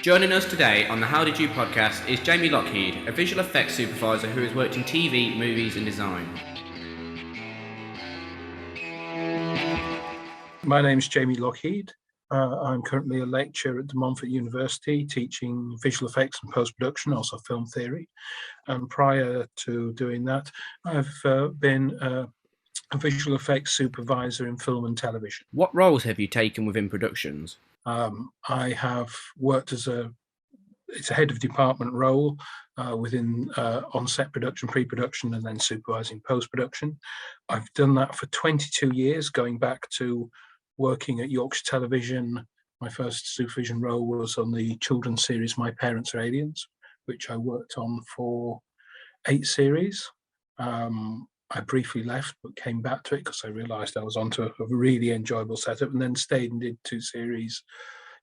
Joining us today on the How Did You podcast is Jamie Lochhead, a visual effects supervisor who has worked in TV, movies and design. My name is Jamie Lochhead. I'm currently a lecturer at De Montfort University teaching visual effects and post-production, also film theory. And prior to doing that, I've been a visual effects supervisor in film and television. What roles have you taken within productions? I have worked as it's a head of department role within on-set production, pre-production, and then supervising post-production. I've done that for 22 years, going back to working at Yorkshire Television. My first supervision role was on the children's series My Parents Are Aliens, which I worked on for 8 series. I briefly left, but came back to it because I realised I was onto a really enjoyable setup, and then stayed and did 2 series,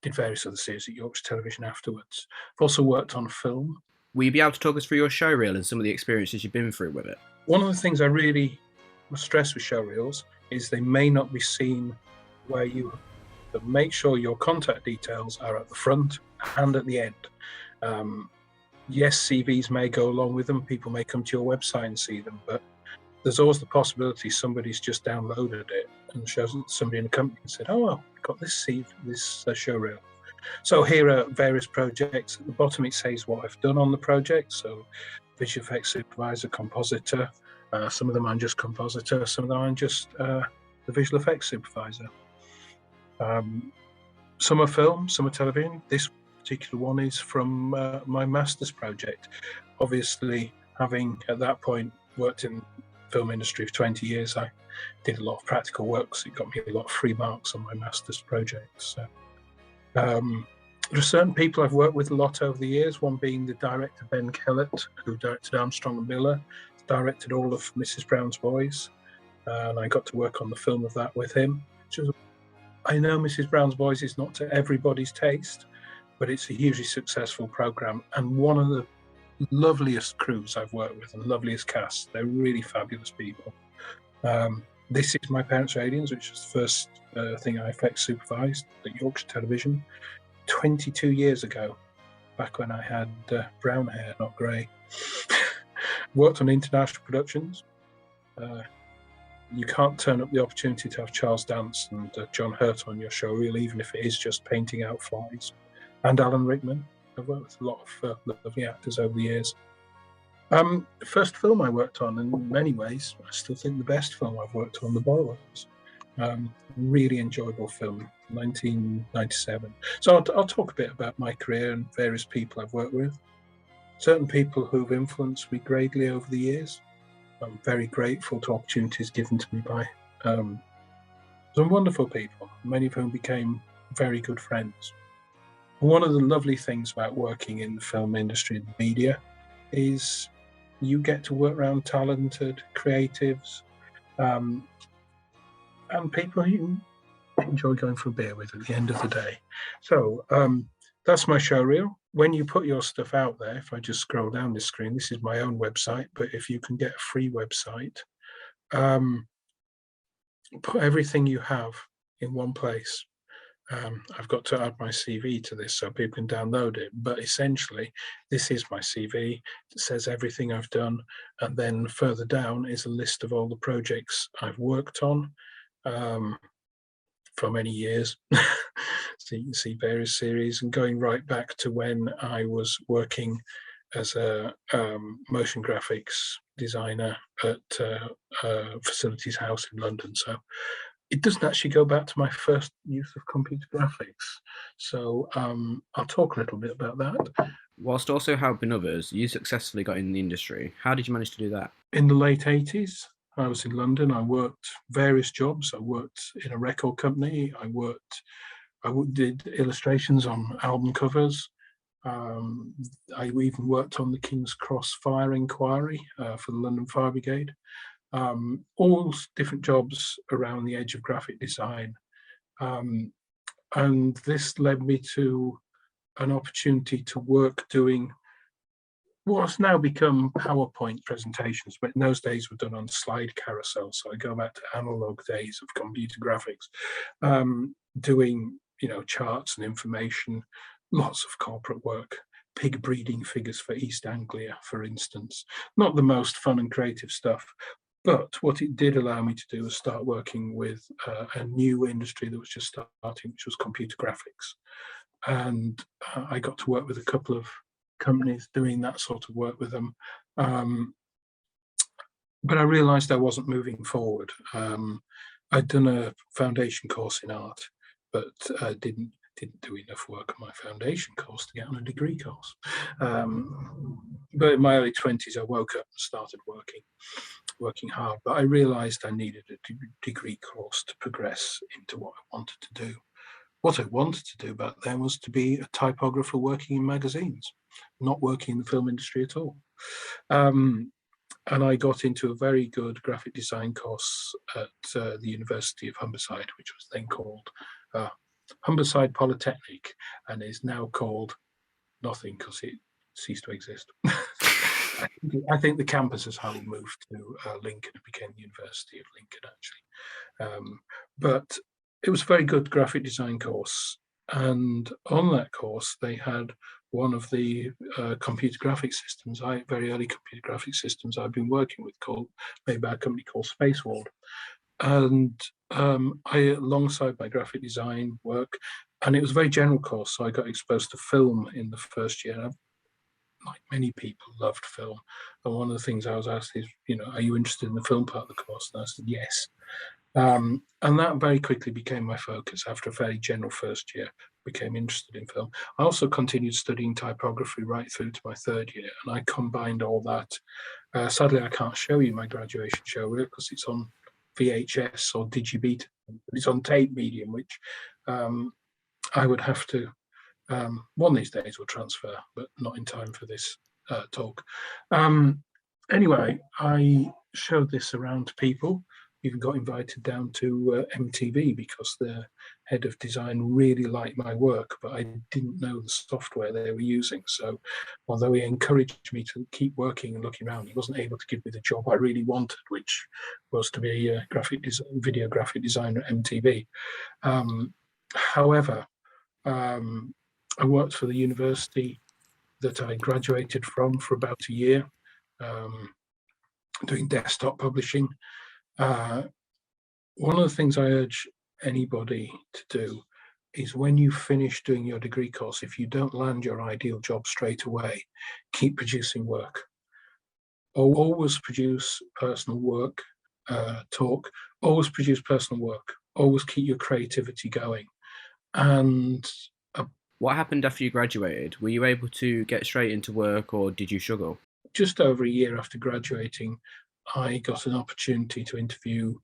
did various other series at Yorkshire Television afterwards. I've also worked on film. Will you be able to talk us through your showreel and some of the experiences you've been through with it? One of the things I really must stress with showreels is they may not be seen where you, but make sure your contact details are at the front and at the end. Yes, CVs may go along with them. People may come to your website and see them, but there's always the possibility somebody's just downloaded it and shows it to somebody in the company and said, "Oh, well, I've got this showreel." So here are various projects. At the bottom it says what I've done on the project. So visual effects supervisor, compositor. Some of them I'm just compositor. Some of them I'm just the visual effects supervisor. Some are film, some are television. This particular one is from my master's project. Obviously, having at that point worked in film industry for 20 years, I did a lot of practical work, so it got me a lot of free marks on my master's project. So there are certain people I've worked with a lot over the years, one being the director Ben Kellett, who directed Armstrong and Miller, directed all of Mrs. Brown's Boys, and I got to work on the film of that with him. I know Mrs. Brown's Boys is not to everybody's taste, but it's a hugely successful program and one of the loveliest crews I've worked with and loveliest casts. They're really fabulous people. This is My Parents Are Aliens, which was the first thing I effects supervised at Yorkshire Television 22 years ago, back when I had brown hair, not grey. Worked on international productions. You can't turn up the opportunity to have Charles Dance and John Hurt on your show reel, even if it is just painting out flies. And Alan Rickman. I've worked with a lot of lovely actors over the years. First film I worked on, in many ways, I still think the best film I've worked on, The Boilers. Really enjoyable film, 1997. So I'll talk a bit about my career and various people I've worked with. Certain people who've influenced me greatly over the years. I'm very grateful to opportunities given to me by some wonderful people, many of whom became very good friends. One of the lovely things about working in the film industry and media is you get to work around talented creatives and people you enjoy going for a beer with at the end of the day. So that's my showreel. When you put your stuff out there, if I just scroll down this screen, this is my own website, but if you can get a free website, put everything you have in one place. I've got to add my CV to this so people can download it, but essentially this is my CV. It says everything I've done, and then further down is a list of all the projects I've worked on for many years. So you can see various series, and going right back to when I was working as a motion graphics designer at Facilities House in London. So it doesn't actually go back to my first use of computer graphics. So I'll talk a little bit about that. Whilst also helping others, you successfully got in the industry. How did you manage to do that? In the late 80s, I was in London. I worked various jobs. I worked in a record company. I did illustrations on album covers. I even worked on the King's Cross Fire Inquiry for the London Fire Brigade. All different jobs around the edge of graphic design. And this led me to an opportunity to work doing what's now become PowerPoint presentations, but in those days were done on slide carousel. So I go back to analog days of computer graphics, doing charts and information lots of corporate work, pig breeding figures for East Anglia, for instance. Not the most fun and creative stuff, but what it did allow me to do was start working with a new industry that was just starting, which was computer graphics. And I got to work with a couple of companies doing that sort of work with them. But I realized I wasn't moving forward. I'd done a foundation course in art, but didn't do enough work on my foundation course to get on a degree course. But in my early 20s, I woke up and started working hard. But I realized I needed a degree course to progress into what I wanted to do. What I wanted to do back then was to be a typographer working in magazines, not working in the film industry at all. And I got into a very good graphic design course at the University of Humberside, which was then called Humberside Polytechnic, and is now called nothing because it ceased to exist. I think the campus has now moved to Lincoln. It became the University of Lincoln, actually. But it was a very good graphic design course. And on that course, they had one of the computer graphic systems, very early computer graphic systems I've been working with, made by a company called Spaceward. And I, alongside my graphic design work, and it was a very general course, so I got exposed to film in the first year. Like many people, loved film. And one of the things I was asked is, are you interested in the film part of the course? And I said, yes. And that very quickly became my focus. After a very general first year, became interested in film. I also continued studying typography right through to my third year, and I combined all that. Sadly, I can't show you my graduation show because it's on VHS or Digibeta. It's on tape medium, which I would have to, one of these days will transfer, but not in time for this talk. Anyway, I showed this around to people. Even got invited down to MTV because the head of design really liked my work, but I didn't know the software they were using. So although he encouraged me to keep working and looking around, he wasn't able to give me the job I really wanted, which was to be a video graphic designer at MTV. However, I worked for the university that I graduated from for about a year, doing desktop publishing. One of the things I urge anybody to do is when you finish doing your degree course, if you don't land your ideal job straight away, keep producing work. Always produce personal work, always produce personal work, always keep your creativity going. And what happened after you graduated? Were you able to get straight into work or did you struggle? Just over a year after graduating, I got an opportunity to interview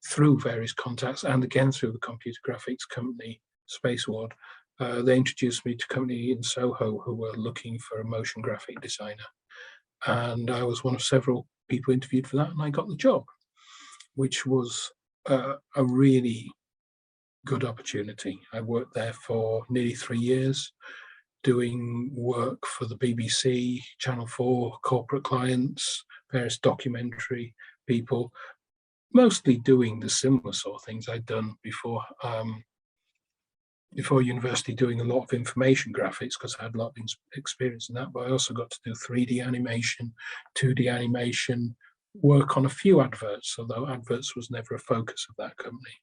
through various contacts and again through the computer graphics company Spaceward. They introduced me to a company in Soho who were looking for a motion graphic designer. And I was one of several people interviewed for that, and I got the job, which was a really good opportunity. I worked there for nearly 3 years, doing work for the BBC, Channel 4, corporate clients, various documentary people, mostly doing the similar sort of things I'd done before university, doing a lot of information graphics because I had a lot of experience in that, but I also got to do 3D animation, 2D animation, work on a few adverts, although adverts was never a focus of that company.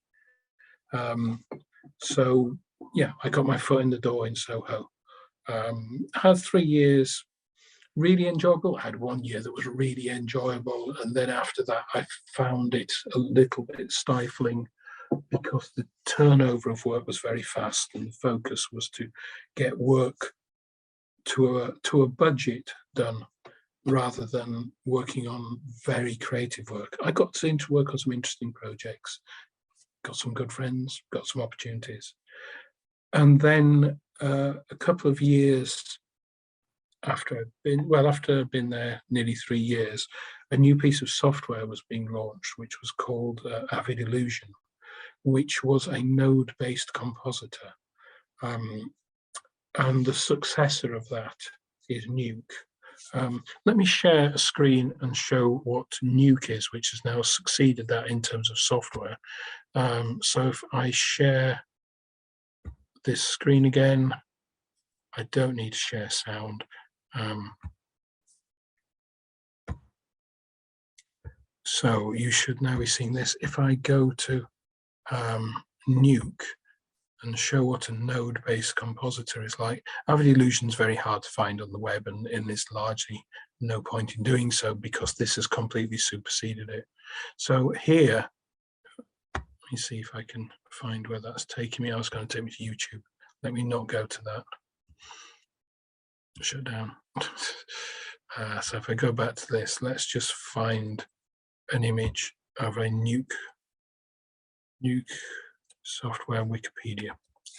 So yeah, I got my foot in the door in Soho. Had 3 years really enjoyable. I had 1 year that was really enjoyable, and then after that I found it a little bit stifling because the turnover of work was very fast and the focus was to get work to a budget done rather than working on very creative work. I got to work on some interesting projects, got some good friends, got some opportunities. And then a couple of years after I'd been there nearly 3 years, a new piece of software was being launched, which was called Avid Illusion, which was a node-based compositor. And the successor of that is Nuke. Let me share a screen and show what Nuke is, which has now succeeded that in terms of software. So if I share this screen again, I don't need to share sound. So you should now be seeing this. If I go to Nuke and show what a node-based compositor is like, Avid Illusion is very hard to find on the web, and there's largely no point in doing so because this has completely superseded it. So here, let me see if I can find where that's taking me. I was going to take me to YouTube. Let me not go to that. Shut down. So if I go back to this, let's just find an image of a Nuke software Wikipedia.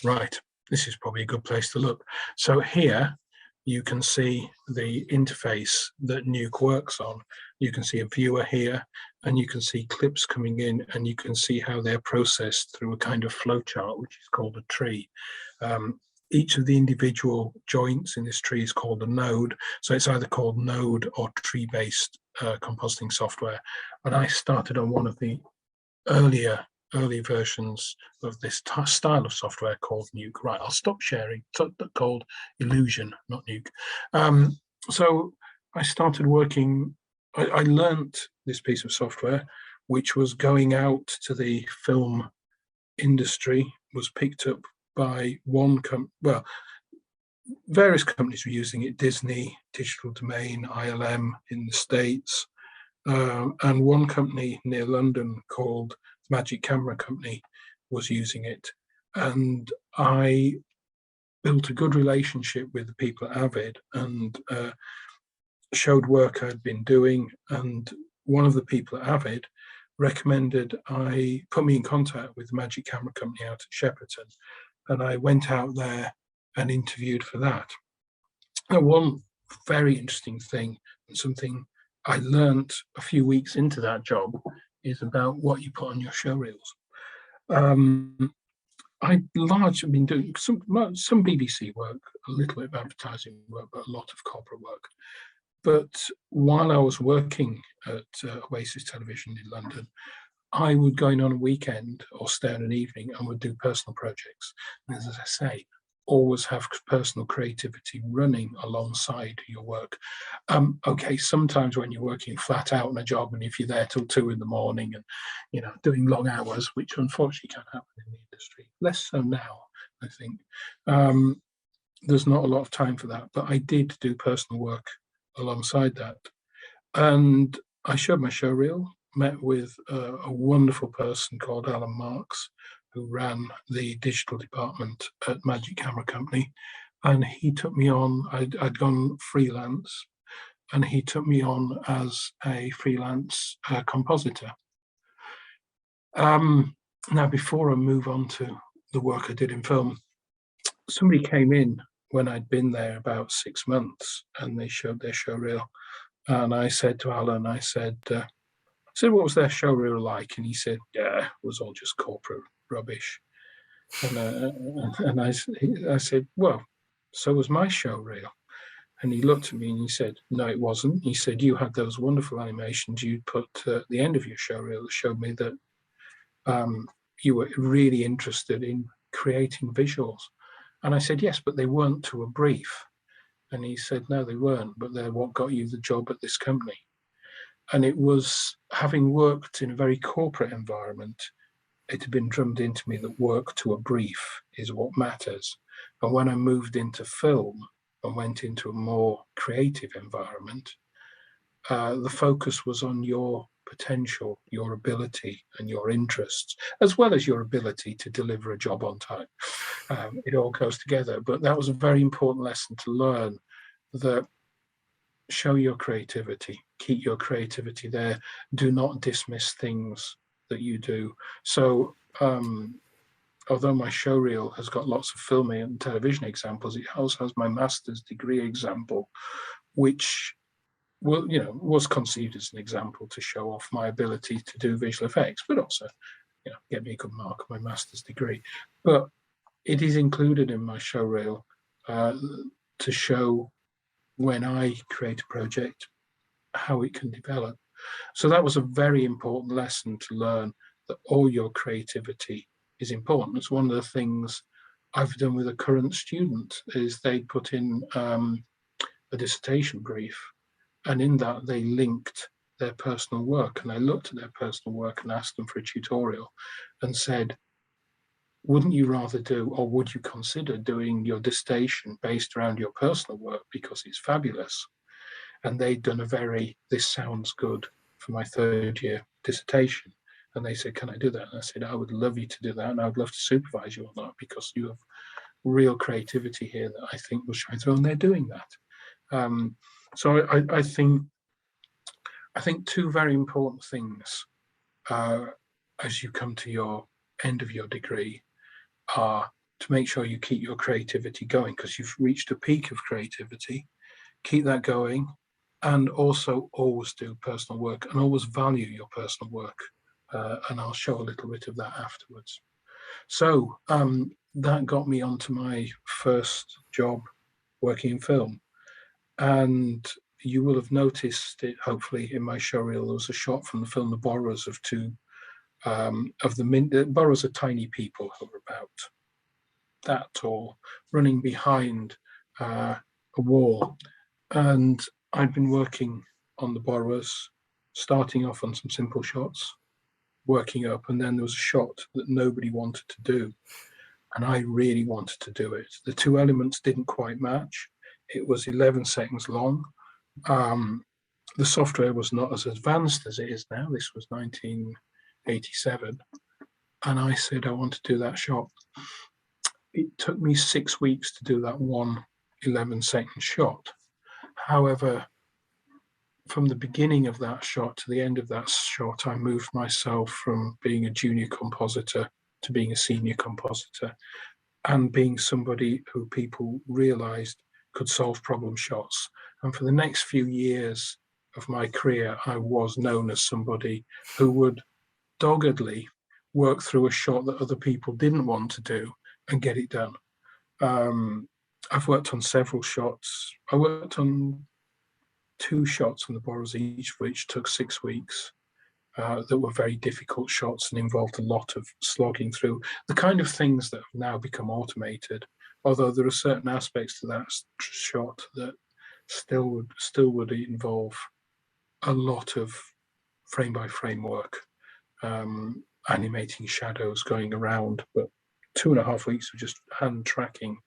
Right, this is probably a good place to look. So here you can see the interface that Nuke works on. You can see a viewer here, and you can see clips coming in, and you can see how they're processed through a kind of flowchart, which is called a tree. Each of the individual joints in this tree is called a node. So it's either called node or tree-based compositing software. And I started on one of the early versions of this style of software called Nuke. Right, I'll stop sharing. It's called Illusion, not Nuke. So I started working, I learnt this piece of software, which was going out to the film industry, was picked up by various companies were using it: Disney, Digital Domain, ILM in the States, and one company near London called Magic Camera Company was using it. And I built a good relationship with the people at Avid and showed work I'd been doing. And one of the people at Avid recommended I put me in contact with the Magic Camera Company out at Shepperton. And I went out there and interviewed for that. And one very interesting thing, and something I learnt a few weeks into that job, is about what you put on your showreels. I largely been doing some BBC work, a little bit of advertising work, but a lot of corporate work. But while I was working at Oasis Television in London, I would go in on a weekend or stay on an evening and would do personal projects. And as I say, always have personal creativity running alongside your work. Okay, sometimes when you're working flat out on a job, and if you're there till 2 a.m. and doing long hours, which unfortunately can happen in the industry, less so now, I think. There's not a lot of time for that, but I did do personal work alongside that. And I showed my showreel, met with a wonderful person called Alan Marks, who ran the digital department at Magic Camera Company. And he took me on, I'd gone freelance, and he took me on as a freelance compositor. Now, before I move on to the work I did in film, somebody came in when I'd been there about 6 months, and they showed their showreel. And I said to Alan, I said, what was their showreel like? And he said, yeah, it was all just corporate rubbish. And I said, well, so was my showreel. And he looked at me and he said, no, it wasn't. He said, you had those wonderful animations you put at the end of your showreel that showed me that you were really interested in creating visuals. And I said, yes, but they weren't to a brief. And he said, no, they weren't, but they're what got you the job at this company. And it was, having worked in a very corporate environment, it had been drummed into me that work to a brief is what matters. And when I moved into film and went into a more creative environment, the focus was on your potential, your ability and your interests, as well as your ability to deliver a job on time. It all goes together. But that was a very important lesson to learn, that show your creativity, keep your creativity there. Do not dismiss things that you do. So although my showreel has got lots of film and television examples, it also has my master's degree example, which was conceived as an example to show off my ability to do visual effects, but also get me a good mark on my master's degree. But it is included in my showreel to show, when I create a project, how it can develop. So that was a very important lesson to learn, that all your creativity is important. It's one of the things I've done with a current student is they put in a dissertation brief, and in that they linked their personal work. And I looked at their personal work and asked them for a tutorial and said, wouldn't you rather do, or would you consider doing your dissertation based around your personal work because it's fabulous? And they'd done a this sounds good for my third year dissertation. And they said, can I do that? And I said, I would love you to do that. And I would love to supervise you on that because you have real creativity here that I think will shine through. And they're doing that. So I think two very important things as you come to your end of your degree are to make sure you keep your creativity going because you've reached a peak of creativity. Keep that going, and also always do personal work and always value your personal work. And I'll show a little bit of that afterwards. So that got me onto my first job working in film. And you will have noticed it, hopefully, in my showreel. There was a shot from the film The Borrowers of two of the Borrowers are tiny people who are about that tall, running behind a wall. And I'd been working on The Borrowers, starting off on some simple shots, working up, and then there was a shot that nobody wanted to do. And I really wanted to do it. The two elements didn't quite match. It was 11 seconds long. The software was not as advanced as it is now. This was 1987. And I said, I want to do that shot. It took me 6 weeks to do that one 11-second shot. However, from the beginning of that shot to the end of that shot, I moved myself from being a junior compositor to being a senior compositor and being somebody who people realized could solve problem shots. And for the next few years of my career, I was known as somebody who would doggedly work through a shot that other people didn't want to do and get it done. I've worked on several shots. I worked on 2 shots on The Borrowers, each of which took 6 weeks. That were very difficult shots and involved a lot of slogging through the kind of things that have now become automated. Although there are certain aspects to that shot that still would involve a lot of frame by frame work, animating shadows going around. But 2.5 weeks of just hand tracking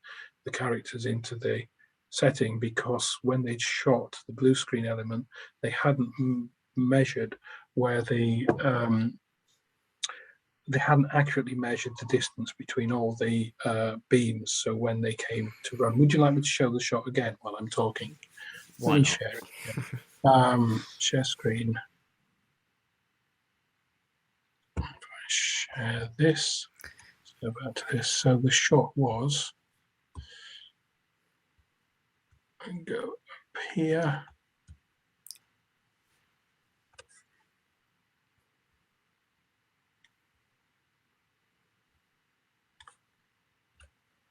the characters into the setting, because when they'd shot the blue screen element, they hadn't measured where they hadn't accurately measured the distance between all the beams. So when they came to run, would you like me to show the shot again while I'm talking? Why Let me not? share it. Share screen. If I share this, go back to this. So the shot was, and go up here.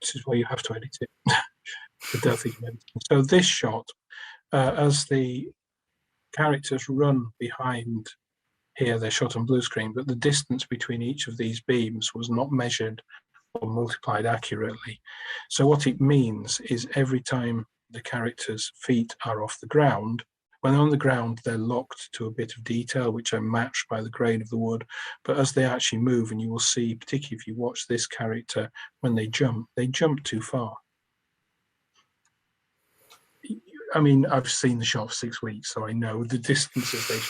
This is where you have to edit it. The Delphi editing. So this shot, as the characters run behind here, they're shot on blue screen, but the distance between each of these beams was not measured or multiplied accurately. So what it means is every time the characters' feet are off the ground, when they're on the ground, they're locked to a bit of detail, which are matched by the grain of the wood. But as they actually move, and you will see, particularly if you watch this character, when they jump too far. I mean, I've seen the shot for 6 weeks, so I know the distances they.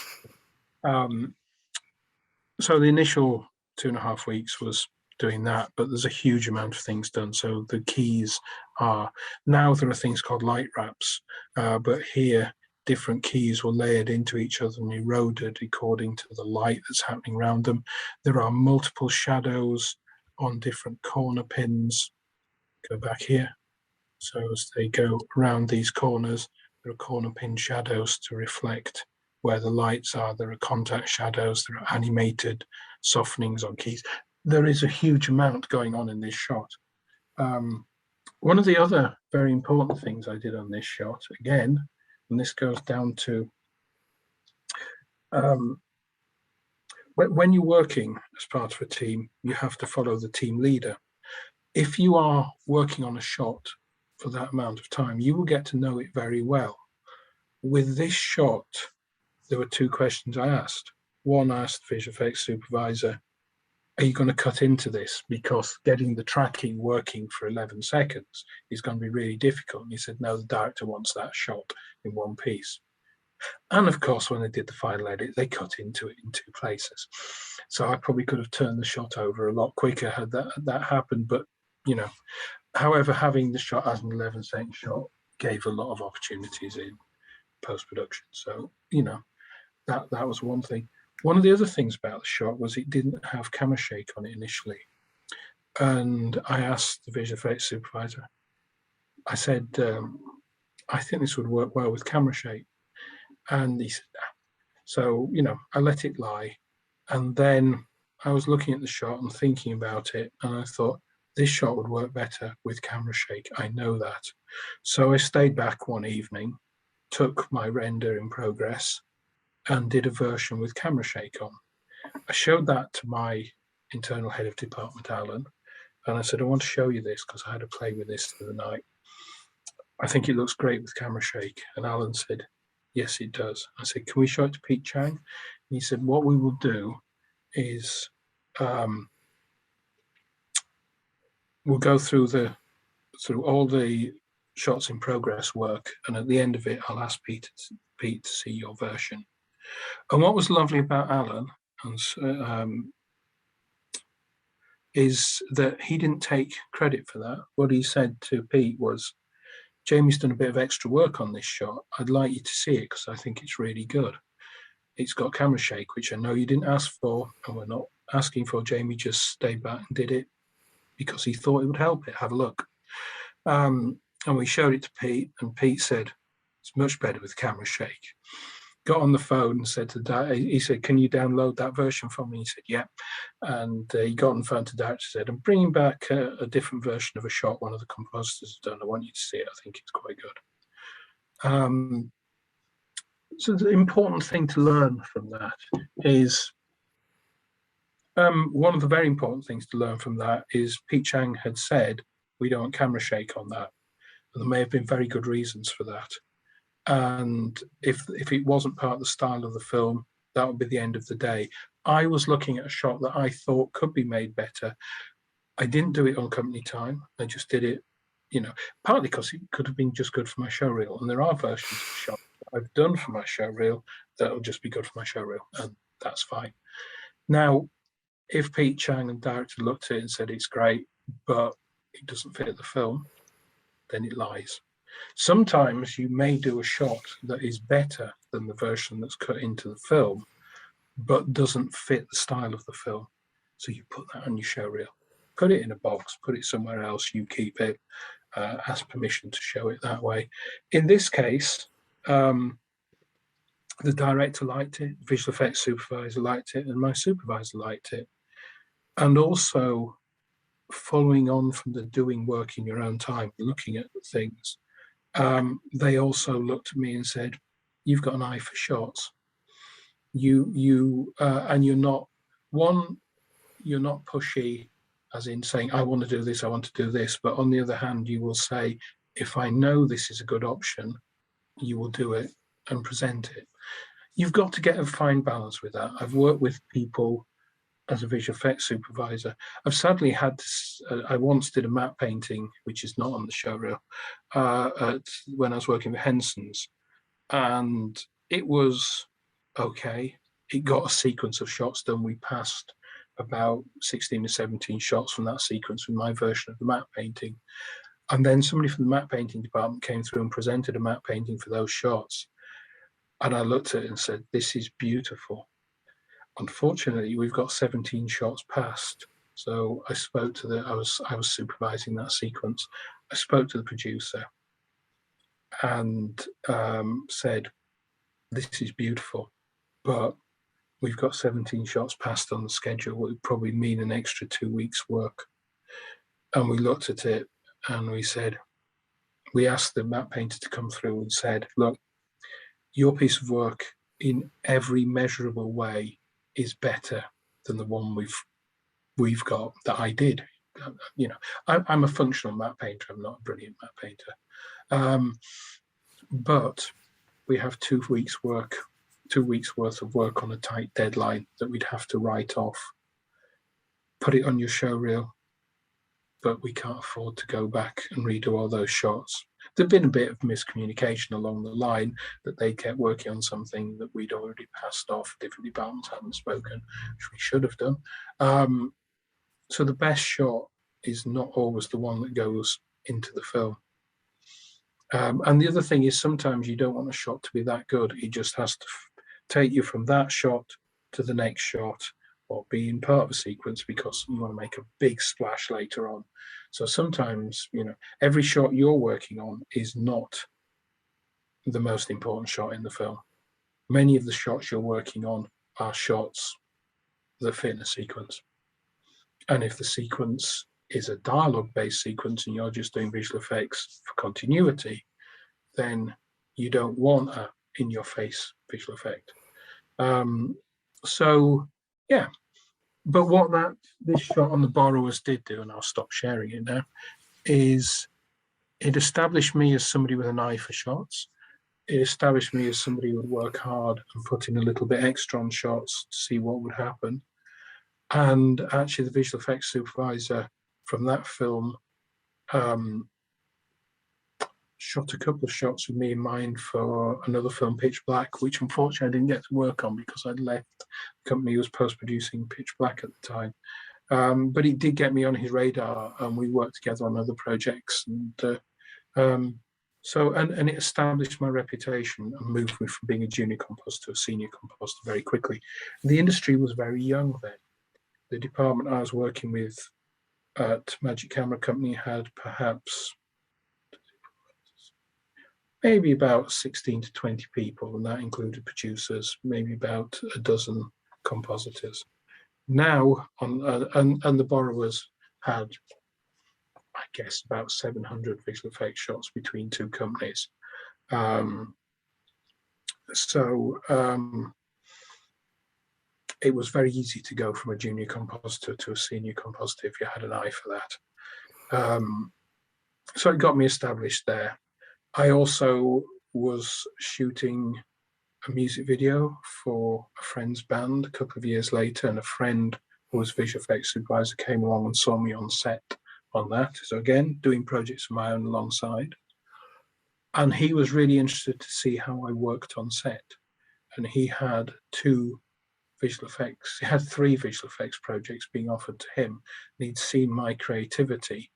So the initial 2.5 weeks was doing that, but there's a huge amount of things done. So the keys are, now there are things called light wraps, but here different keys were layered into each other and eroded according to the light that's happening around them. There are multiple shadows on different corner pins. Go back here. So as they go around these corners, there are corner pin shadows to reflect where the lights are. There are contact shadows, there are animated softenings on keys. There is a huge amount going on in this shot. One of the other very important things I did on this shot, again, and this goes down to when you're working as part of a team, you have to follow the team leader. if you are working on a shot for that amount of time, you will get to know it very well. With this shot, there were two questions I asked. One, I asked the visual effects supervisor, are you going to cut into this? Because getting the tracking working for 11 seconds is going to be really difficult. And he said, no, the director wants that shot in one piece. And of course, when they did the final edit, they cut into it in two places. So I probably could have turned the shot over a lot quicker had that happened. But, you know, however, having the shot as an 11-second shot gave a lot of opportunities in post-production. So, you know, that was one thing. One of the other things about the shot was it didn't have camera shake on it initially. And I asked the visual effects supervisor, I said, I think this would work well with camera shake. And he said, nah. So, you know, I let it lie. And then I was looking at the shot and thinking about it. And I thought, this shot would work better with camera shake. I know that. So I stayed back one evening, took my render in progress, and did a version with camera shake on. I showed that to my internal head of department, Alan, and I said, I want to show you this because I had to play with this the other night. I think it looks great with camera shake. And Alan said, yes, it does. I said, can we show it to Pete Chang? And he said, what we will do is we'll go through all the shots in progress work, and at the end of it, I'll ask Pete to see your version. And what was lovely about Alan is that he didn't take credit for that. What he said to Pete was, Jamie's done a bit of extra work on this shot. I'd like you to see it because I think it's really good. It's got camera shake, which I know you didn't ask for, and we're not asking for. Jamie just stayed back and did it because he thought it would help it. Have a look. And we showed it to Pete, and Pete said, it's much better with camera shake. Got on the phone and said to Dad, he said, can you download that version for me? He said, yeah. And he got on the phone to Dad and said, I'm bringing back a different version of a shot one of the compositors has done. I want you to see it. I think it's quite good. So the important thing to learn from that is, one of the very important things to learn from that is Pete Chang had said, we don't want camera shake on that. And there may have been very good reasons for that. And if it wasn't part of the style of the film, that would be the end of the day. I was looking at a shot that I thought could be made better. I didn't do it on company time. I just did it, you know, partly because it could have been just good for my showreel. And there are versions of shots that I've done for my showreel that will just be good for my showreel, and that's fine. Now, if Pete Chang and director looked at it and said it's great, but it doesn't fit the film, then it lies. Sometimes you may do a shot that is better than the version that's cut into the film, but doesn't fit the style of the film. So you put that on your showreel, put it in a box, put it somewhere else, you keep it, ask permission to show it that way. In this case, the director liked it, the visual effects supervisor liked it, and my supervisor liked it. And also, following on from the doing work in your own time, looking at things, they also looked at me and said, you've got an eye for shots. And you're not pushy, as in saying, I want to do this, I want to do this. But on the other hand, you will say, if I know this is a good option, you will do it and present it. You've got to get a fine balance with that. I've worked with people as a visual effects supervisor. I've sadly had this, I once did a matte painting, which is not on the showreel, when I was working with Henson's, and it was okay. It got a sequence of shots done. We passed about 16 or 17 shots from that sequence with my version of the matte painting. And then somebody from the matte painting department came through and presented a matte painting for those shots. And I looked at it and said, this is beautiful. Unfortunately, we've got 17 shots passed. So I spoke to I was supervising that sequence. I spoke to the producer and said, this is beautiful, but we've got 17 shots passed on the schedule. It would probably mean an extra 2 weeks work. And we looked at it and we asked the matte painter to come through and said, look, your piece of work in every measurable way is better than the one we've got that I did. you know, I'm a functional map painter. I'm not a brilliant map painter. But we have 2 weeks work, 2 weeks worth of work on a tight deadline that we'd have to write off, put it on your show reel, but we can't afford to go back and redo all those shots. There'd been a bit of miscommunication along the line that they kept working on something that we'd already passed off. Different departments hadn't spoken, which we should have done. So the best shot is not always the one that goes into the film. And the other thing is sometimes you don't want a shot to be that good. It just has to take you from that shot to the next shot or be in part of a sequence because you want to make a big splash later on. So sometimes, you know, every shot you're working on is not the most important shot in the film. Many of the shots you're working on are shots that fit in a sequence. And if the sequence is a dialogue-based sequence and you're just doing visual effects for continuity, then you don't want a in-your-face visual effect. So, yeah. But what this shot on the borrowers did do, and I'll stop sharing it now, is it established me as somebody with an eye for shots. It established me as somebody who would work hard and put in a little bit extra on shots to see what would happen. And actually, the visual effects supervisor from that film shot a couple of shots with me in mind for another film, Pitch Black, which unfortunately I didn't get to work on because I'd left the company who was post-producing Pitch Black at the time. But he did get me on his radar, and we worked together on other projects. And it established my reputation and moved me from being a junior composer to a senior composer very quickly. The industry was very young then. The department I was working with at Magic Camera Company had perhaps maybe about 16 to 20 people, and that included producers, maybe about a dozen compositors. Now, and the borrowers had, I guess, about 700 visual effects shots between 2 companies. It was very easy to go from a junior compositor to a senior compositor if you had an eye for that. So it got me established there. I also was shooting a music video for a friend's band a couple of years later, and a friend who was visual effects supervisor came along and saw me on set on that. So again, doing projects of my own alongside. And he was really interested to see how I worked on set. And he had 3 visual effects projects being offered to him. And he'd seen my creativity.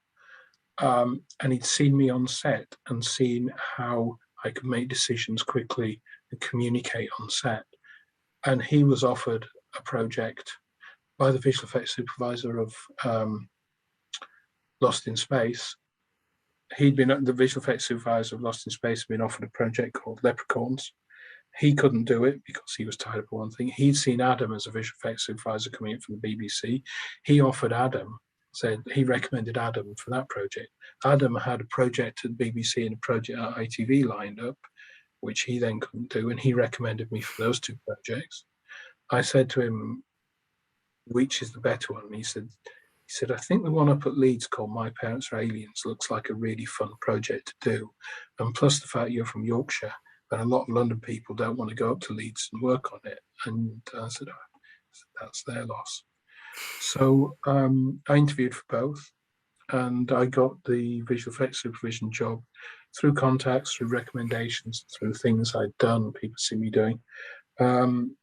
And he'd seen me on set and seen how I could make decisions quickly and communicate on set. And he was offered a project by the visual effects supervisor of Lost in Space. He'd been the visual effects supervisor of Lost in Space, had been offered a project called Leprechauns. He couldn't do it because he was tied up with one thing. He'd seen Adam as a visual effects supervisor coming in from the BBC. He offered Adam, he recommended Adam for that project. Adam had a project at the BBC and a project at ITV lined up, which he then couldn't do, and he recommended me for those 2 projects. I said to him, which is the better one? And he said, I think the one up at Leeds called My Parents Are Aliens looks like a really fun project to do. And plus the fact you're from Yorkshire, and a lot of London people don't want to go up to Leeds and work on it. And I said, oh, that's their loss. So I interviewed for both, and I got the visual effects supervision job through contacts, through recommendations, through things I'd done, people see me doing. And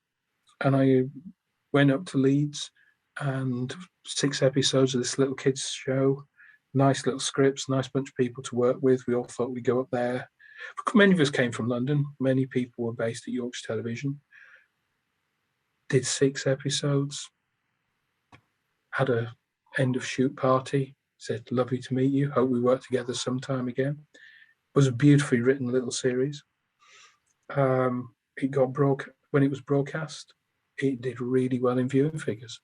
I went up to Leeds, and 6 episodes of this little kids show, nice little scripts, nice bunch of people to work with. We all thought we'd go up there. Many of us came from London. Many people were based at Yorkshire Television. Did 6 episodes. Had a end of shoot party. Said, lovely to meet you. Hope we work together sometime again. It was a beautifully written little series. It got when it was broadcast, it did really well in viewing figures.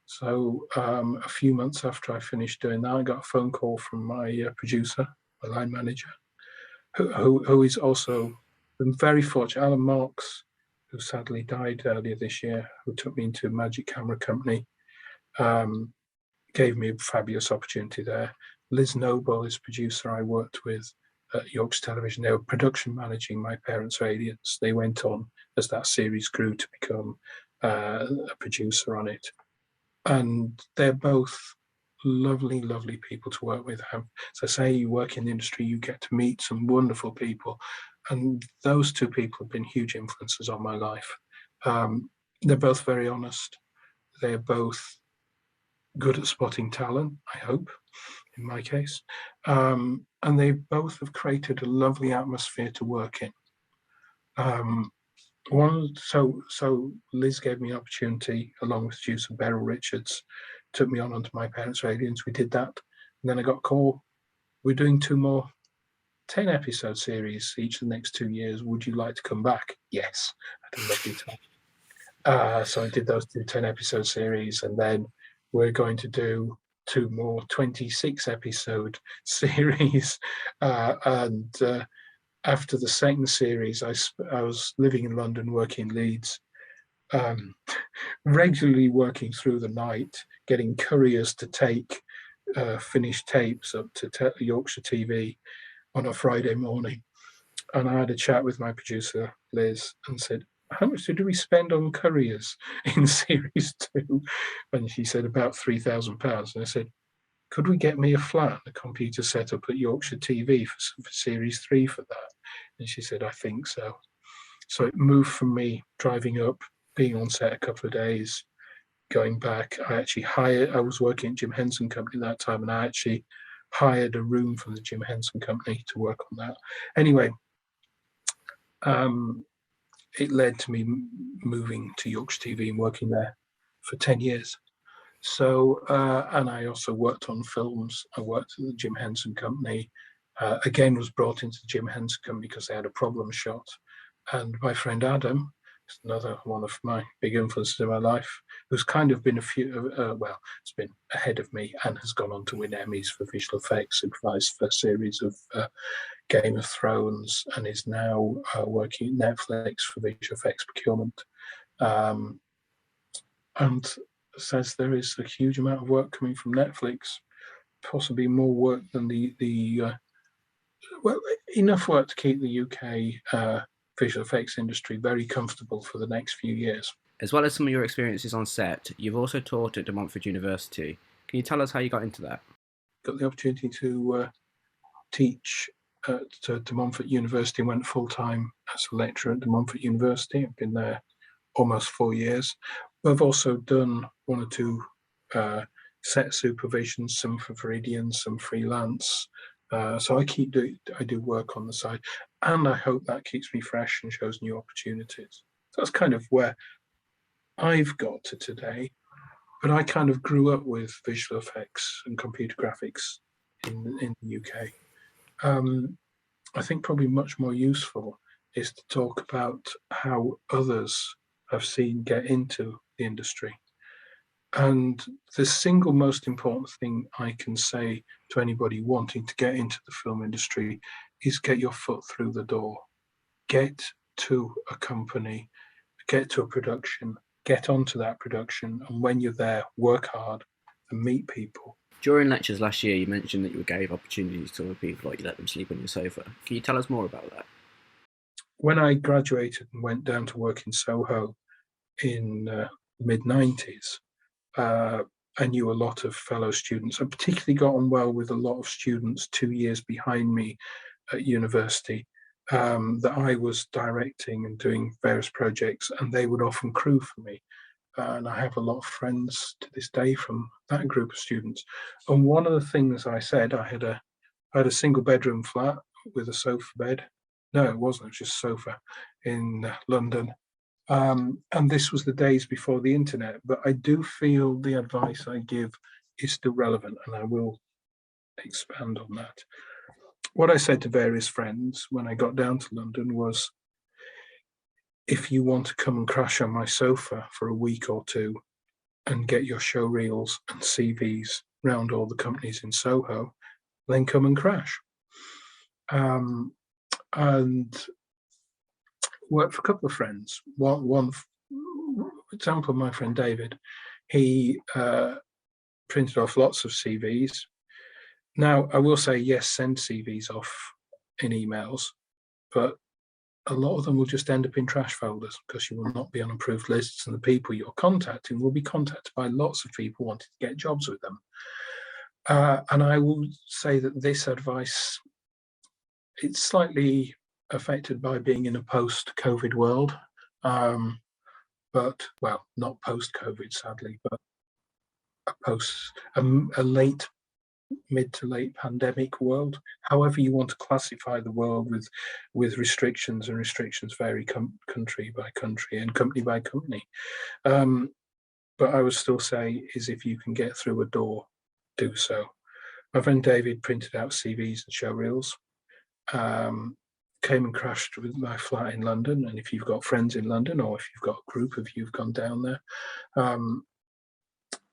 So a few months after I finished doing that, I got a phone call from my producer, my line manager, who is also very fortunate. Alan Marks, who sadly died earlier this year, who took me into Magic Camera Company, gave me a fabulous opportunity there. Liz Noble is a producer I worked with at Yorkshire Television. They were production managing My Parents' Radiance. They went on as that series grew to become a producer on it. And they're both lovely, lovely people to work with. As I say, you work in the industry, you get to meet some wonderful people. And those two people have been huge influences on my life. They're both very honest. They're both good at spotting talent, I hope, in my case. And they both have created a lovely atmosphere to work in. So Liz gave me an opportunity, along with producer Beryl Richards, took me on onto My Parents' Radiance. We did that. And then I got a call. We're doing 2 more 10-episode series each of the next 2 years. Would you like to come back? Yes. I had a lovely time. So I did those 2 10-episode series, and then we're going to do 2 more 26-episode series. After the second series, I was living in London, working in Leeds, regularly working through the night, getting couriers to take finished tapes up to Yorkshire TV on a Friday morning. And I had a chat with my producer, Liz, and said, how much did we spend on couriers in series 2? And she said, about £3,000. And I said, could we get me a flat, a computer set up at Yorkshire TV for series 3 for that? And she said, I think so. So it moved from me driving up, being on set a couple of days, going back. I was working at Jim Henson Company at that time, and I actually hired a room from the Jim Henson Company to work on that. Anyway, it led to me moving to Yorkshire TV and working there for 10 years. So, and I also worked on films. I worked at the Jim Henson Company. Again, was brought into the Jim Henson Company because they had a problem shot. And my friend Adam, another one of my big influences in my life, who's kind of been it's been ahead of me and has gone on to win Emmys for visual effects, supervised the first series of Game of Thrones, and is now working at Netflix for visual effects procurement. And says there is a huge amount of work coming from Netflix, possibly more work than enough work to keep the UK visual effects industry very comfortable for the next few years. As well as some of your experiences on set, you've also taught at De Montfort University. Can you tell us how you got into that? Got the opportunity to teach at De Montfort University, went full-time as a lecturer at De Montfort University. I've been there almost 4 years. I've also done 1 or 2 set supervisions, some for Viridian, some freelance. So I do work on the side, and I hope that keeps me fresh and shows new opportunities. So that's kind of where I've got to today. But I kind of grew up with visual effects and computer graphics in the UK. I think probably much more useful is to talk about how others have seen get into the industry. And the single most important thing I can say to anybody wanting to get into the film industry is get your foot through the door. Get to a company, get to a production, get onto that production, and when you're there, work hard and meet people. During lectures last year, you mentioned that you gave opportunities to other people, like you let them sleep on your sofa. Can you tell us more about that? When I graduated and went down to work in Soho in the mid-90s, I knew a lot of fellow students. I particularly got on well with a lot of students 2 years behind me at university that I was directing and doing various projects, and they would often crew for me. And I have a lot of friends to this day from that group of students. And one of the things I said, I had a single bedroom flat with a sofa bed. No, it wasn't. It was just sofa in London. And this was the days before the internet. But I do feel the advice I give is still relevant, and I will expand on that. What I said to various friends when I got down to London was, if you want to come and crash on my sofa for a week or 2 and get your showreels and CVs round all the companies in Soho, then come and crash. And worked for a couple of friends. One example, my friend David, he printed off lots of CVs. Now, I will say, yes, send CVs off in emails, but a lot of them will just end up in trash folders because you will not be on approved lists, and the people you're contacting will be contacted by lots of people wanting to get jobs with them. And I will say that this advice, it's slightly affected by being in a post-COVID world. But, well, not post-COVID, sadly, but a late, mid to late pandemic world. However you want to classify the world with restrictions, and restrictions vary country by country and company by company. But I would still say is if you can get through a door, do so. My friend David printed out CVs and showreels. Came and crashed with my flat in London, and if you've got friends in London, or if you've got a group of you who've gone down there,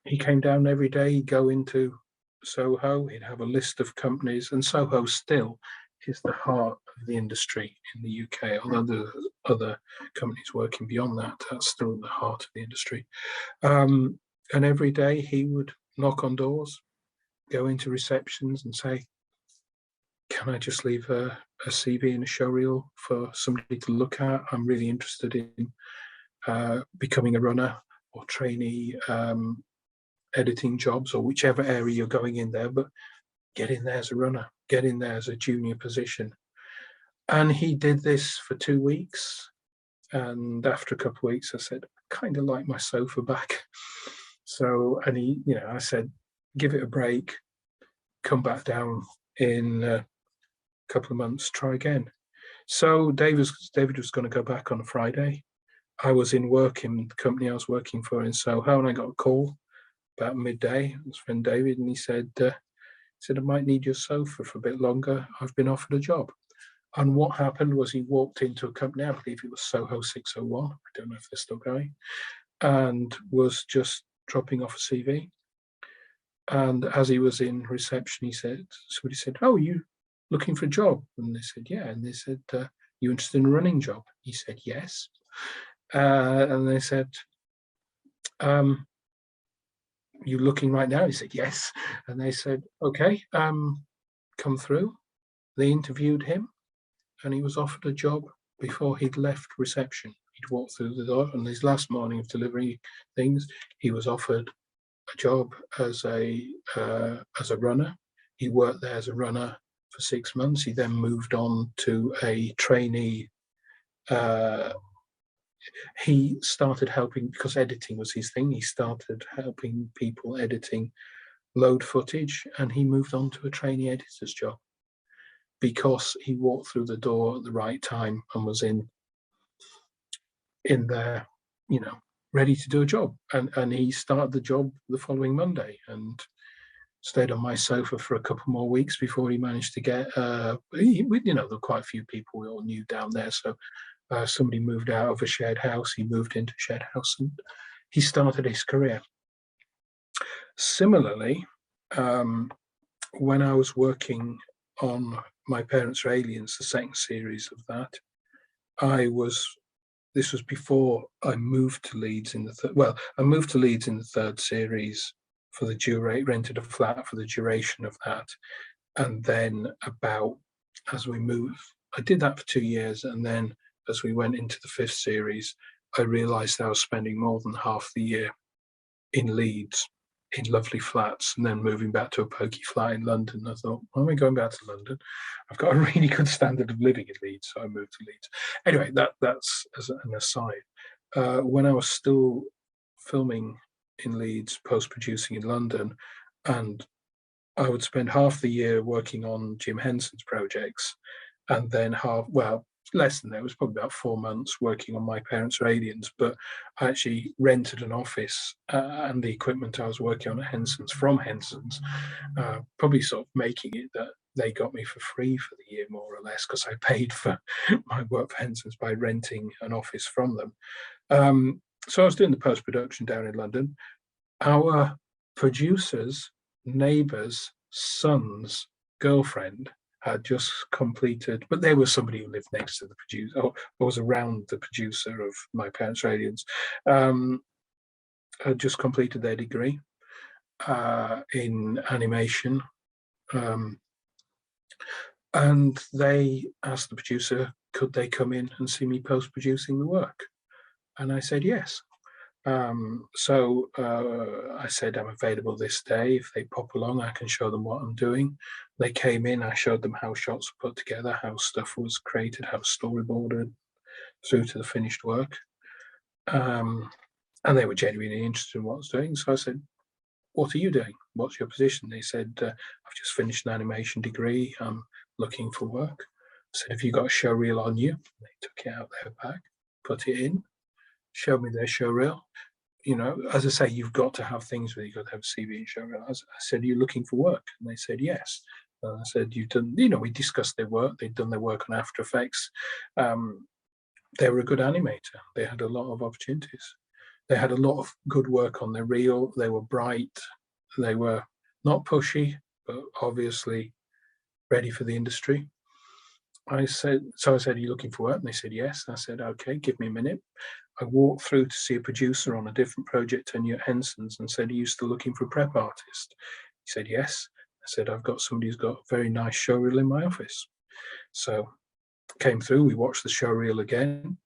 he came down every day. He'd go into Soho, he'd have a list of companies, and Soho still is the heart of the industry in the UK, although there's other companies working beyond that, that's still the heart of the industry. And every day he would knock on doors, go into receptions and say, can I just leave a CV and a showreel for somebody to look at? I'm really interested in becoming a runner or trainee editing jobs, or whichever area you're going in there, but get in there as a runner, get in there as a junior position. And he did this for 2 weeks. And after a couple of weeks, I said, I kind of like my sofa back. So, and he, I said, give it a break, come back down in a couple of months, try again. So David was going to go back on a Friday. I was in work in the company I was working for in Soho, and I got a call about midday. It was friend David, and he said, I might need your sofa for a bit longer. I've been offered a job. And what happened was he walked into a company, I believe it was Soho 601, I don't know if they're still going, and was just dropping off a CV. And as he was in reception, somebody said, oh, are you looking for a job? And they said, yeah. And they said, you interested in a running job? He said, yes. And they said, you looking right now? He said, yes. And they said, okay, come through. They interviewed him, and he was offered a job before he'd left reception. He'd walked through the door, and his last morning of delivery things, he was offered a job as a runner. He worked there as a runner for 6 months. He then moved on to a trainee. He started helping, because editing was his thing. He started helping people editing load footage, and he moved on to a trainee editor's job because he walked through the door at the right time and was in there, ready to do a job. And he started the job the following Monday and stayed on my sofa for a couple more weeks before he managed to get, there were quite a few people we all knew down there. So somebody moved out of a shared house, he moved into a shared house, and he started his career. Similarly, when I was working on My Parents Are Aliens, the second series of that, this was before I moved to Leeds in I moved to Leeds in the third series for the rented a flat for the duration of that. And then as we moved, I did that for 2 years. And then as we went into the fifth series, I realized I was spending more than half the year in Leeds, in lovely flats, and then moving back to a pokey flat in London. I thought, why am I going back to London? I've got a really good standard of living in Leeds, so I moved to Leeds. Anyway, that's as an aside. When I was still filming in Leeds, post-producing in London, and I would spend half the year working on Jim Henson's projects, and then less than that, it was probably about 4 months working on My Parents Are Aliens, but I actually rented an office and the equipment I was working on at Henson's from Henson's, probably sort of making it that they got me for free for the year, more or less, because I paid for my work for Henson's by renting an office from them. So I was doing the post-production down in London. Our producer's neighbour's son's girlfriend had just completed, but there was somebody who lived next to the producer, or was around the producer of My Parents Are Aliens, had just completed their degree. in animation. And they asked the producer, could they come in and see me post-producing the work? And I said yes. So I said, I'm available this day. If they pop along, I can show them what I'm doing. They came in, I showed them how shots were put together, how stuff was created, how storyboarded through to the finished work. And they were genuinely interested in what I was doing. So I said, what are you doing? What's your position? They said, I've just finished an animation degree. I'm looking for work. I said, have you got a show reel on you? They took it out of their bag, put it in, showed me their show reel. You know, as I say, you've got to have things where you've got to have a CV and show reel. I said, are you looking for work? And they said, yes. And I said, you've done, you know, we discussed their work. They'd done their work on After Effects. They were a good animator. They had a lot of opportunities. They had a lot of good work on their reel. They were bright. They were not pushy, but obviously ready for the industry. I said, are you looking for work? And they said, yes. I said, okay, give me a minute. I walked through to see a producer on a different project 10 year Henson's and said, are you still looking for a prep artist? He said, yes. I said, I've got somebody who's got a very nice show reel in my office. So came through, we watched the show reel again.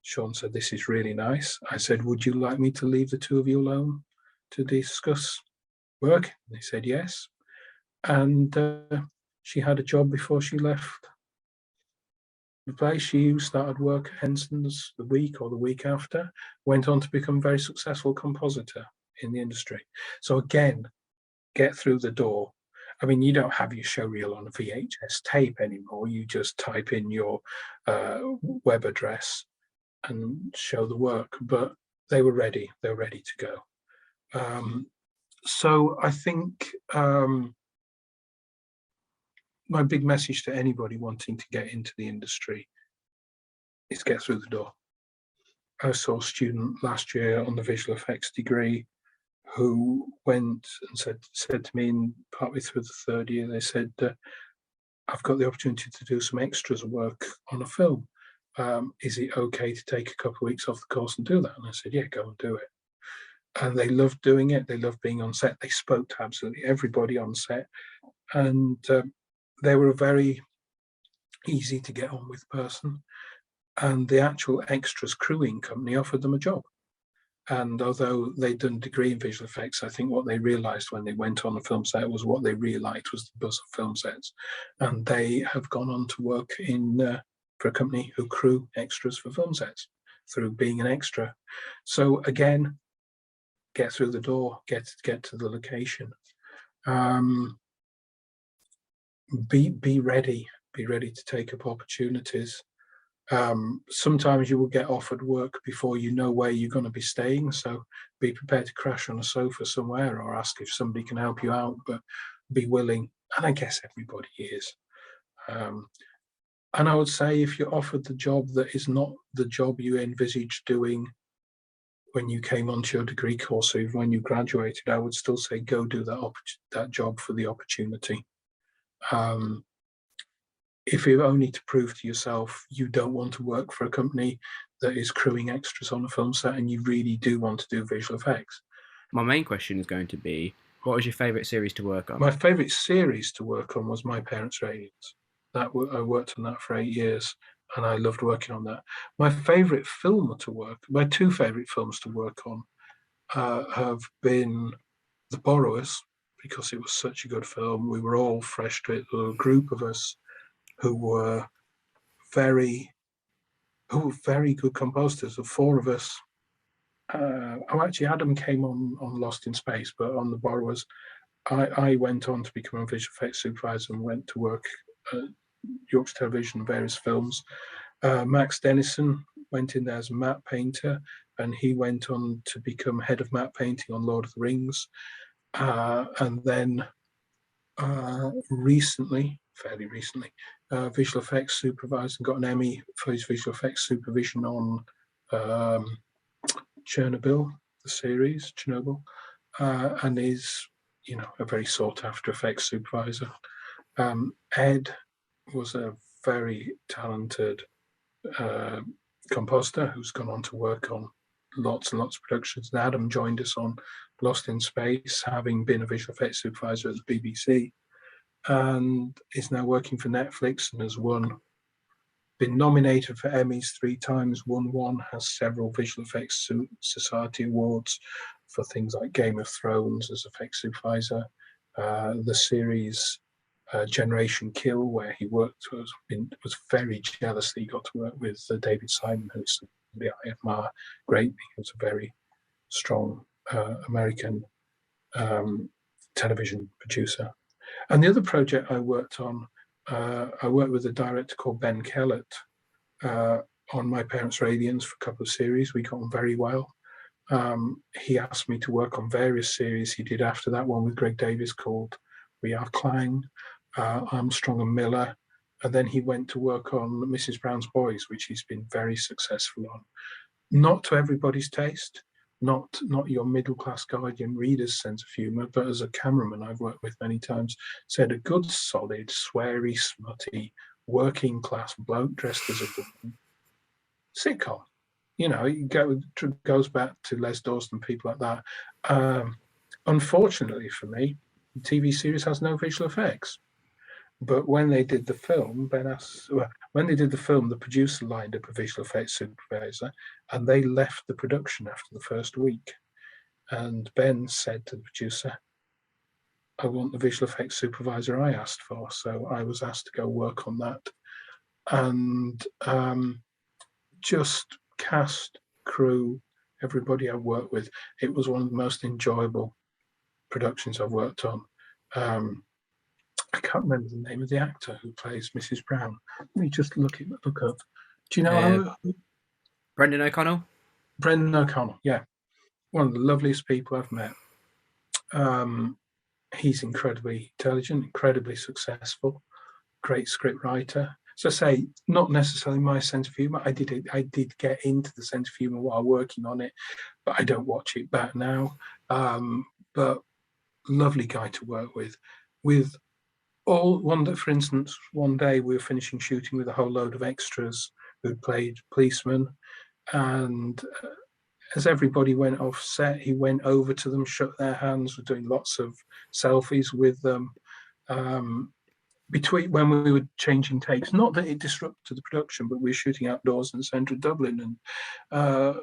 Sean said, this is really nice. I said, would you like me to leave the two of you alone to discuss work? And they said, yes. And she had a job before she left the place. She started work at Henson's the week or the week after, went on to become a very successful compositor in the industry. So again, get through the door. I mean, you don't have your show reel on a VHS tape anymore. You just type in your web address and show the work, but they were ready. They were ready to go. So I think my big message to anybody wanting to get into the industry is get through the door. I saw a student last year on the visual effects degree who went and said to me, in partway through the third year, they said, I've got the opportunity to do some extras work on a film. Is it okay to take a couple of weeks off the course and do that? And I said, yeah, go and do it. And they loved doing it. They loved being on set. They spoke to absolutely everybody on set. And they were a very easy to get on with person. And the actual extras crewing company offered them a job. And although they'd done a degree in visual effects, I think what they realised when they went on a film set was what they really liked was the buzz of film sets. And they have gone on to work for a company who crew extras for film sets through being an extra. So again, get through the door, get to the location. Be ready to take up opportunities. Sometimes you will get offered work before you know where you're going to be staying, so be prepared to crash on a sofa somewhere or ask if somebody can help you out, but be willing, and I guess everybody is. And I would say if you're offered the job that is not the job you envisaged doing when you came onto your degree course or even when you graduated, I would still say go do that job for the opportunity. If you're only to prove to yourself you don't want to work for a company that is crewing extras on a film set and you really do want to do visual effects. My main question is going to be, what was your favourite series to work on? My favourite series to work on was My Parents' Aliens. I worked on that for 8 years and I loved working on that. My two favourite films to work on have been The Borrowers, because it was such a good film. We were all fresh to it. There were a group of us who were very good compositors. The four of us. Actually, Adam came on Lost in Space, but on The Borrowers, I went on to become a visual effects supervisor and went to work at Yorkshire Television, various films. Max Dennison went in there as a matte painter, and he went on to become head of matte painting on Lord of the Rings. And then fairly recently, visual effects supervisor and got an Emmy for his visual effects supervision on Chernobyl, the series Chernobyl, and is a very sought after effects supervisor. Ed was a very talented composer who's gone on to work on lots and lots of productions. And Adam joined us on Lost in Space, having been a visual effects supervisor at the BBC, and is now working for Netflix and has been nominated for Emmys 3 times, won one, has several Visual Effects Society awards for things like Game of Thrones as effects supervisor, the series Generation Kill, where he was very jealous that he got to work with David Simon, who's somebody I admire greatly. Who's a very strong American television producer. And the other project I worked on, I worked with a director called Ben Kellett on My Parents' Radiance for a couple of series. We got on very well. He asked me to work on various series he did after that one with Greg Davies called We Are Clang, Armstrong and Miller. And then he went to work on Mrs. Brown's Boys, which he's been very successful on. Not to everybody's taste, not your middle class Guardian reader's sense of humour, but as a cameraman I've worked with many times, said a good, solid, sweary, smutty, working class bloke dressed as a woman sitcom. It goes back to Les Dawson, people like that. Unfortunately for me, the TV series has no visual effects. But when they did the film, the producer lined up a visual effects supervisor, and they left the production after the first week. And Ben said to the producer, "I want the visual effects supervisor I asked for." So I was asked to go work on that, and just cast, crew, everybody I worked with. It was one of the most enjoyable productions I've worked on. I can't remember the name of the actor who plays Mrs. Brown. Let me just look up. Do you know Brendan O'Connell? Brendan O'Connell, yeah. One of the loveliest people I've met. He's incredibly intelligent, incredibly successful, great script writer. So I say, not necessarily my sense of humour. I did get into the sense of humour while working on it, but I don't watch it back now. But lovely guy to work with. For instance, one day we were finishing shooting with a whole load of extras who played policemen, and as everybody went off set, he went over to them, shook their hands, was doing lots of selfies with them. Between when we were changing takes, not that it disrupted the production, but we were shooting outdoors in the centre of Dublin, and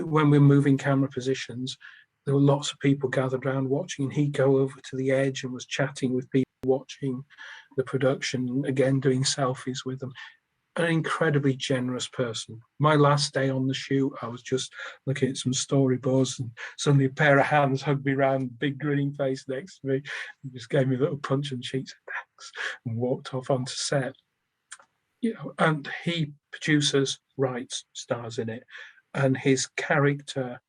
when we were moving camera positions, there were lots of people gathered around watching, and he'd go over to the edge and was chatting with people watching the production, again doing selfies with them. An incredibly generous person. My last day on the shoot, I was just looking at some storyboards, and suddenly a pair of hands hugged me around, big grinning face next to me, and just gave me a little punch on the cheek, said thanks, and walked off onto set. And he produces, writes, stars in it, and his character,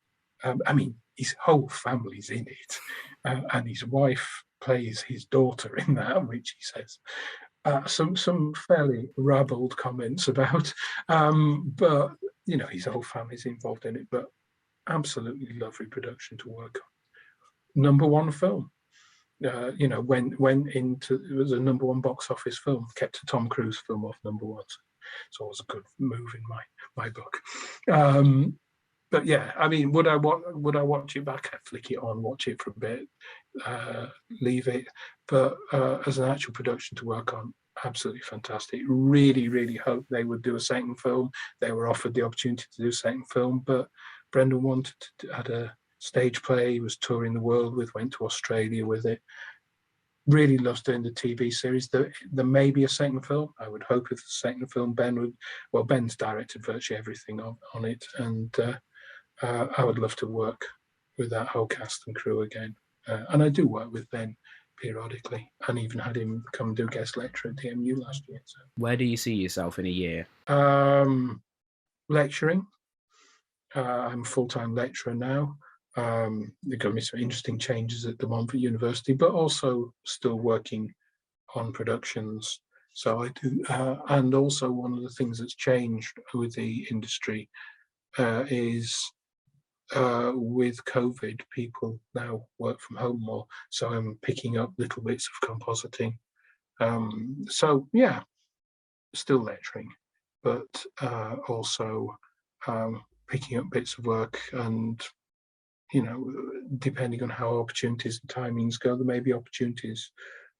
his whole family's in it, and his wife plays his daughter in that, which he says some fairly rabbled comments about, but his whole family's involved in it. But absolutely lovely production to work on. Number one film. Went into, it was a number one box office film, kept a Tom Cruise film off number one. So it's always a good move in my book. But yeah, would I watch it back? I'd flick it on, watch it for a bit, leave it. But as an actual production to work on, absolutely fantastic. Really, really hoped they would do a second film. They were offered the opportunity to do a second film, but Brendan had a stage play. He was touring the world went to Australia with it. Really loves doing the TV series. There may be a second film. I would hope if the second film, Ben's directed virtually everything on it, and I would love to work with that whole cast and crew again. And I do work with Ben periodically, and even had him come do guest lecture at DMU last year. So. Where do you see yourself in a year? Lecturing. I'm a full-time lecturer now. There going to be some interesting changes at the Montfort University, but also still working on productions. So I do, and also one of the things that's changed with the industry is with COVID, people now work from home more. So I'm picking up little bits of compositing. So yeah, still lecturing, but also picking up bits of work and depending on how opportunities and timings go, there may be opportunities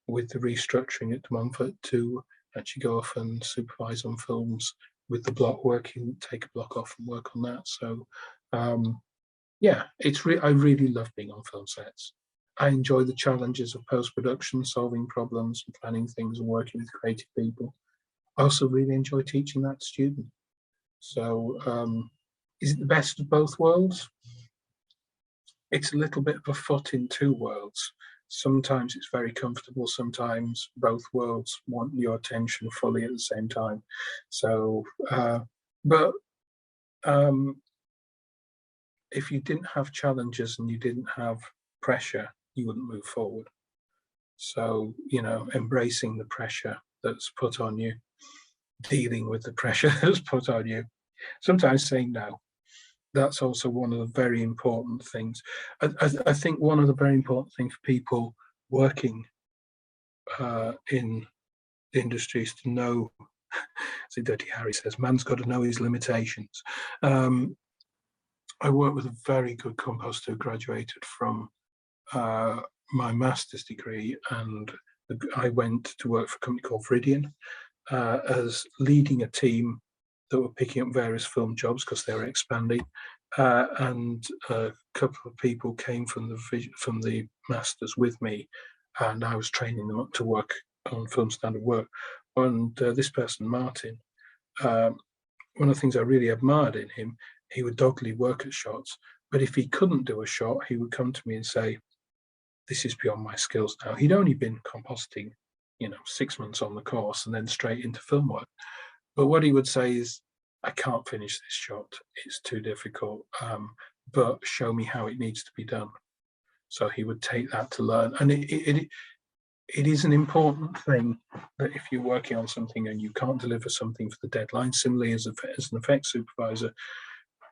with the restructuring at Mumford to actually go off and supervise on films with the block working, take a block off and work on that. So, I really love being on film sets. I enjoy the challenges of post-production, solving problems and planning things and working with creative people. I also really enjoy teaching that to students. So, is it the best of both worlds? It's a little bit of a foot in two worlds. Sometimes it's very comfortable, sometimes both worlds want your attention fully at the same time. So, but if you didn't have challenges and you didn't have pressure, you wouldn't move forward. So, embracing the pressure that's put on you, dealing with the pressure that's put on you, sometimes saying no. That's also one of the very important things. I think one of the very important things for people working in the industry is to know, as Dirty Harry says, man's got to know his limitations. I work with a very good composter who graduated from my master's degree, and I went to work for a company called Viridian as leading a team that were picking up various film jobs because they were expanding. And a couple of people came from the masters with me, and I was training them up to work on film standard work. And this person, Martin, one of the things I really admired in him, he would doggedly work at shots, but if he couldn't do a shot, he would come to me and say, "This is beyond my skills now." He'd only been compositing, 6 months on the course and then straight into film work. But what he would say is, "I can't finish this shot. It's too difficult. But show me how it needs to be done." So he would take that to learn. And it is an important thing that if you're working on something and you can't deliver something for the deadline, similarly as an effects supervisor,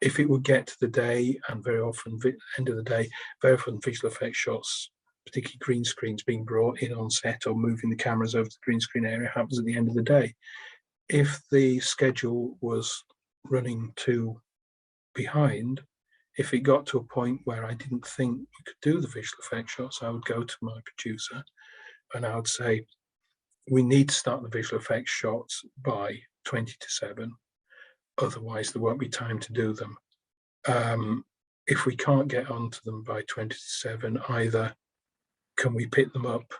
if it would get to the day, and very often, end of the day, very often visual effects shots, particularly green screens being brought in on set or moving the cameras over to the green screen area, happens at the end of the day. If the schedule was running too behind, if it got to a point where I didn't think we could do the visual effects shots, I would go to my producer and I would say, "We need to start the visual effects shots by 20 to 7. Otherwise, there won't be time to do them. If we can't get onto them by 20 to 7, either can we pick them up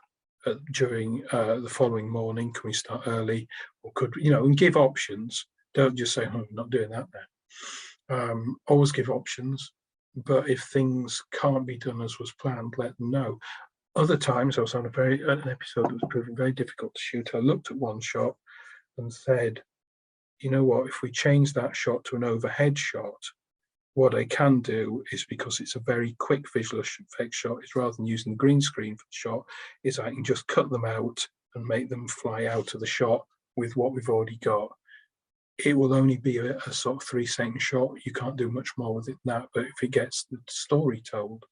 during the following morning? Can we start early? Or could, and give options. Don't just say, "Oh, I'm not doing that now." Always give options. But if things can't be done as was planned, let them know. Other times, I was on an episode that was proving very difficult to shoot. I looked at one shot and said, "You know what, if we change that shot to an overhead shot, what I can do is, because it's a very quick visual effects shot, is rather than using the green screen for the shot, is I can just cut them out and make them fly out of the shot with what we've already got. It will only be a sort of 3-second shot. You can't do much more with it than that. But if it gets the story told,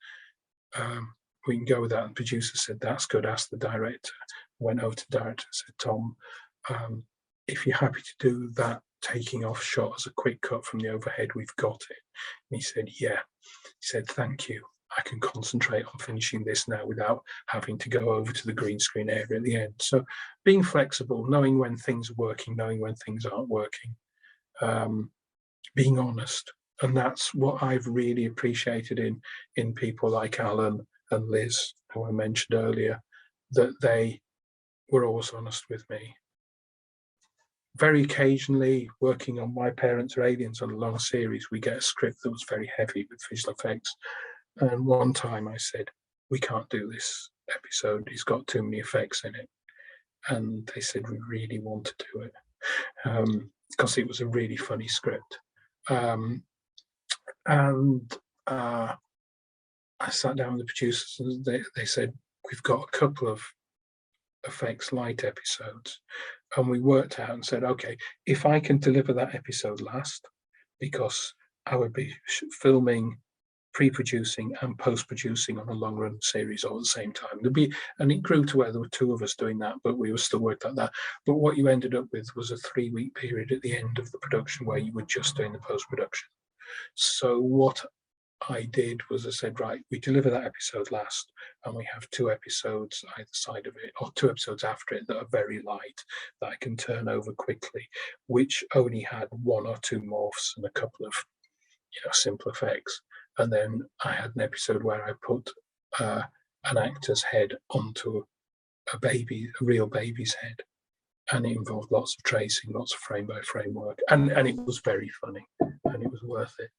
we can go with that." And the producer said, "That's good. Ask the director." Went over to the director and said, "Tom, if you're happy to do that taking off shot as a quick cut from the overhead, we've got it." And he said, "Yeah." He said, "Thank you. I can concentrate on finishing this now without having to go over to the green screen area at the end." So being flexible, knowing when things are working, knowing when things aren't working, being honest. And that's what I've really appreciated in people like Alan and Liz, who I mentioned earlier, that they were always honest with me. Very occasionally, working on My Parents Are Aliens on a long series, we get a script that was very heavy with visual effects. And one time I said, "We can't do this episode. It's got too many effects in it." And they said, "We really want to do it." Because it was a really funny script. And I sat down with the producers and they said, "We've got a couple of effects light episodes." And we worked out and said, "Okay, if I can deliver that episode last, because I would be filming, pre-producing and post-producing on a long-run series all at the same time." And it grew to where there were 2 of us doing that, but we were still working like that. But what you ended up with was a 3-week period at the end of the production where you were just doing the post-production. So what I did was I said, right, we deliver that episode last, and we have 2 episodes either side of it, or 2 episodes after it that are very light, that I can turn over quickly, which only had 1 or 2 morphs and a couple of, simple effects. And then I had an episode where I put an actor's head onto a real baby's head, and it involved lots of tracing, lots of frame by frame work, and it was very funny, and it was worth it.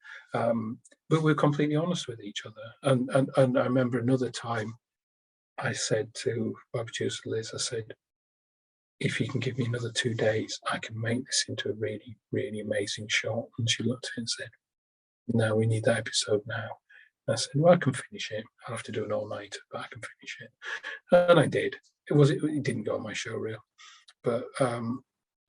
But we're completely honest with each other, and I remember another time I said to my producer Liz, I said, if you can give me another 2 days, I can make this into a really, really amazing shot. And she looked at it and said, no, we need that episode now. And I said, well, I can finish it. I'll have to do an all-nighter, but I can finish it. And I did. It didn't go on my show reel. But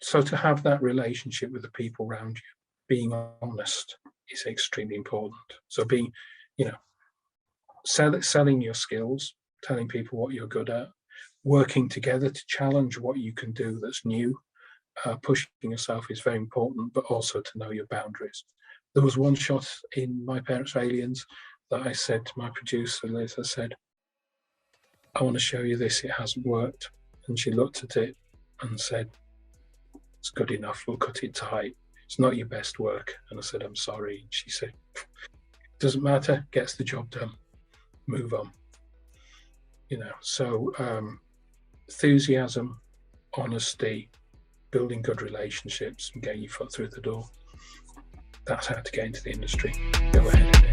so to have that relationship with the people around you, being honest, is extremely important. So being, selling your skills, telling people what you're good at, working together to challenge what you can do that's new, pushing yourself is very important, but also to know your boundaries. There was one shot in My Parents Are Aliens that I said to my producer, Liz, I said, I want to show you this, it hasn't worked. And she looked at it and said, it's good enough, we'll cut it tight. It's not your best work. And I said, I'm sorry. And she said, doesn't matter, gets the job done, move on. So enthusiasm, honesty, building good relationships and getting your foot through the door. That's how to get into the industry. Go ahead and